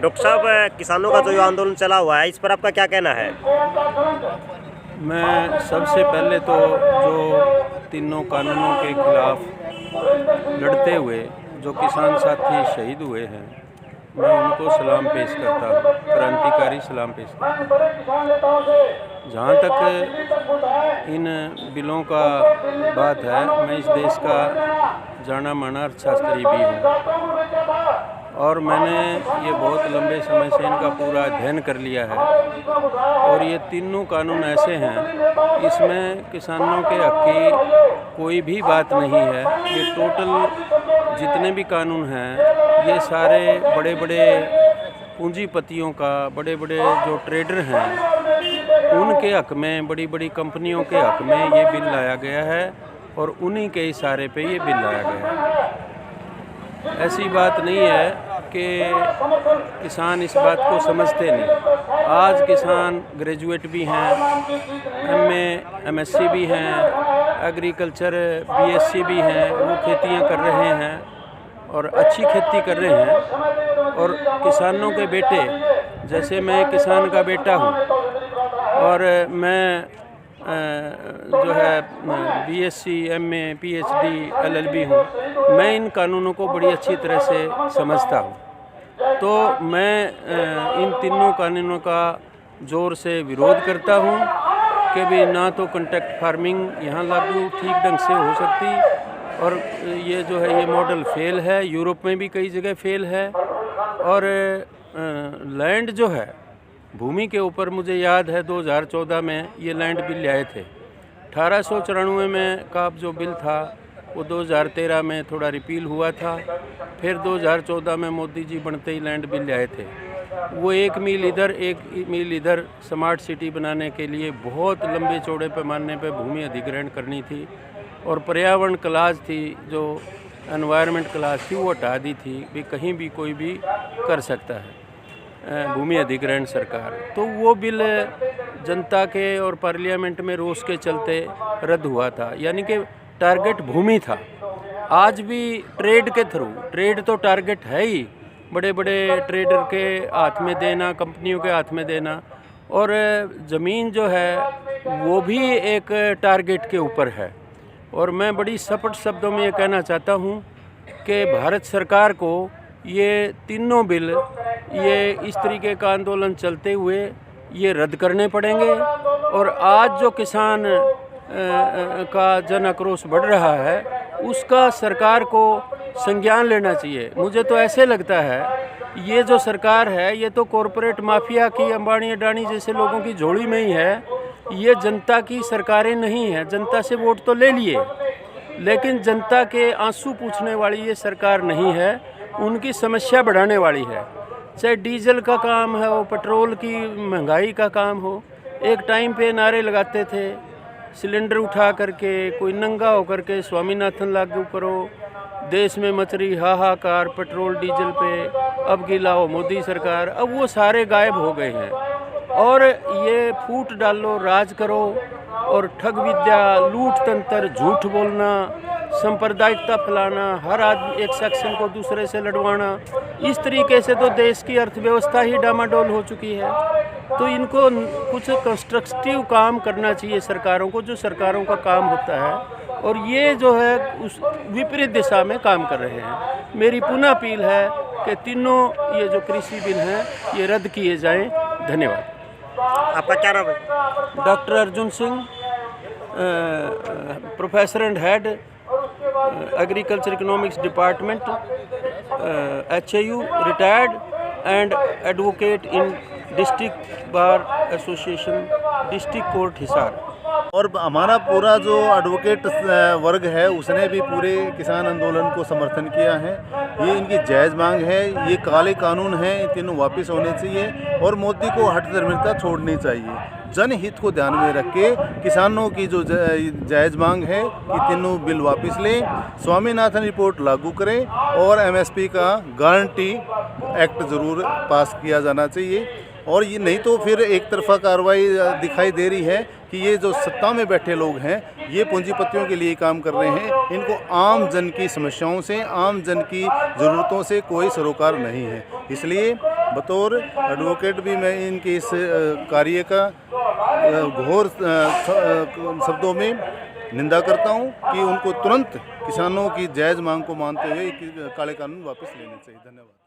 Doctor साहब, किसानों का जो आंदोलन चला हुआ है, इस पर आपका क्या कहना है? मैं सबसे पहले तो जो तीनों कानूनों के खिलाफ लड़ते हुए जो किसान साथी शहीद हुए हैं, मैं उनको सलाम पेश करता हूँ, क्रांतिकारी सलाम पेश करता हूँ। जहाँ तक इन बिलों का बात है, मैं इस देश का जाना माना अर्थशास्त्री भी हूँ और मैंने ये बहुत लंबे समय से इनका पूरा अध्ययन कर लिया है। और ये तीनों कानून ऐसे हैं, इसमें किसानों के हक की कोई भी बात नहीं है। ये टोटल जितने भी कानून हैं, ये सारे बड़े बड़े पूंजीपतियों का, बड़े बड़े जो ट्रेडर हैं, उनके हक में, बड़ी बड़ी कंपनियों के हक में ये बिल लाया गया है और उन्हीं के इशारे पे ये बिल लाया गया है। ऐसी बात नहीं है कि किसान इस बात को समझते नहीं। आज किसान ग्रेजुएट भी हैं, एमए, एमएससी भी हैं, एग्रीकल्चर बीएससी भी हैं, वो खेतियां कर रहे हैं और अच्छी खेती कर रहे हैं। और किसानों के बेटे, जैसे मैं किसान का बेटा हूँ और मैं जो है बीएससी, एमए, पीएचडी, एलएलबी हूँ, मैं इन कानूनों को बड़ी अच्छी तरह से समझता हूँ। तो मैं इन तीनों कानूनों का ज़ोर से विरोध करता हूँ कि भी ना तो कॉन्ट्रैक्ट फार्मिंग यहाँ लागू ठीक ढंग से हो सकती, और ये जो है ये मॉडल फेल है, यूरोप में भी कई जगह फेल है। और लैंड जो है, भूमि के ऊपर, मुझे याद है 2014 में ये लैंड बिल आए थे। 1894 में का जो बिल था वो 2013 में थोड़ा रिपील हुआ था। फिर 2014 में मोदी जी बनते ही लैंड बिल आए थे। वो 1 मील इधर 1 मील इधर स्मार्ट सिटी बनाने के लिए बहुत लंबे चौड़े पैमाने पे भूमि अधिग्रहण करनी थी और पर्यावरण क्लास थी, जो एनवायरनमेंट क्लास थी, वो हटा दी थी भी कहीं भी कोई भी कर सकता है भूमि अधिग्रहण सरकार। तो वो बिल जनता के और पार्लियामेंट में रोष के चलते रद्द हुआ था, यानी कि टारगेट भूमि था। आज भी ट्रेड के थ्रू, ट्रेड तो टारगेट है ही, बड़े बड़े ट्रेडर के हाथ में देना, कंपनियों के हाथ में देना, और ज़मीन जो है वो भी एक टारगेट के ऊपर है। और मैं बड़ी स्पष्ट शब्दों में ये कहना चाहता हूँ कि भारत सरकार को ये तीनों बिल, ये इस तरीके का आंदोलन चलते हुए ये रद्द करने पड़ेंगे। और आज जो किसान का जन आक्रोश बढ़ रहा है, उसका सरकार को संज्ञान लेना चाहिए। मुझे तो ऐसे लगता है ये जो सरकार है, ये तो कॉरपोरेट माफिया की, अंबानी अडानी जैसे लोगों की झोली में ही है। ये जनता की सरकारें नहीं हैं। जनता से वोट तो ले लिए, लेकिन जनता के आंसू पूछने वाली ये सरकार नहीं है, उनकी समस्या बढ़ाने वाली है। चाहे डीजल का काम है हो, पेट्रोल की महंगाई का काम हो। एक टाइम पे नारे लगाते थे, सिलेंडर उठा करके, कोई नंगा होकर के स्वामीनाथन लागू करो, देश में मच रही हाहाकार पेट्रोल डीजल पे, अब गिलाओ मोदी सरकार। अब वो सारे गायब हो गए हैं और ये फूट डालो, राज करो, और ठग विद्या, लूट तंत्र, झूठ बोलना, सांप्रदायिकता फैलाना, हर आदमी एक सेक्शन को दूसरे से लड़वाना, इस तरीके से तो देश की अर्थव्यवस्था ही डामाडोल हो चुकी है। तो इनको कुछ कंस्ट्रक्टिव काम करना चाहिए सरकारों को, जो सरकारों का काम होता है, और ये जो है उस विपरीत दिशा में काम कर रहे हैं। मेरी पुनः अपील है कि तीनों ये जो कृषि बिल हैं ये रद्द किए जाएं। धन्यवाद। आपका क्या नाम है? Doctor Arjun Singh, professor and head agriculture economics department, HAU, retired and advocate in district bar association, district court Hisar. और हमारा पूरा जो एडवोकेट वर्ग है, उसने भी पूरे किसान आंदोलन को समर्थन किया है। ये इनकी जायज़ मांग है, ये काले कानून हैं, इन तीनों वापस होने चाहिए और मोदी को हठधर्मिता छोड़नी चाहिए। जनहित को ध्यान में रख के किसानों की जो जायज़ मांग है कि तीनों बिल वापस लें, स्वामीनाथन रिपोर्ट लागू करें और MSP का गारंटी एक्ट ज़रूर पास किया जाना चाहिए। और ये नहीं तो फिर एक तरफा कार्रवाई दिखाई दे रही है कि ये जो सत्ता में बैठे लोग हैं, ये पूंजीपतियों के लिए काम कर रहे हैं। इनको आम जन की समस्याओं से, आम जन की ज़रूरतों से कोई सरोकार नहीं है। इसलिए बतौर एडवोकेट भी मैं इनके इस कार्य का घोर शब्दों में निंदा करता हूं कि उनको तुरंत किसानों की जायज़ मांग को मानते हुए काले कानून वापस लेने चाहिए। धन्यवाद।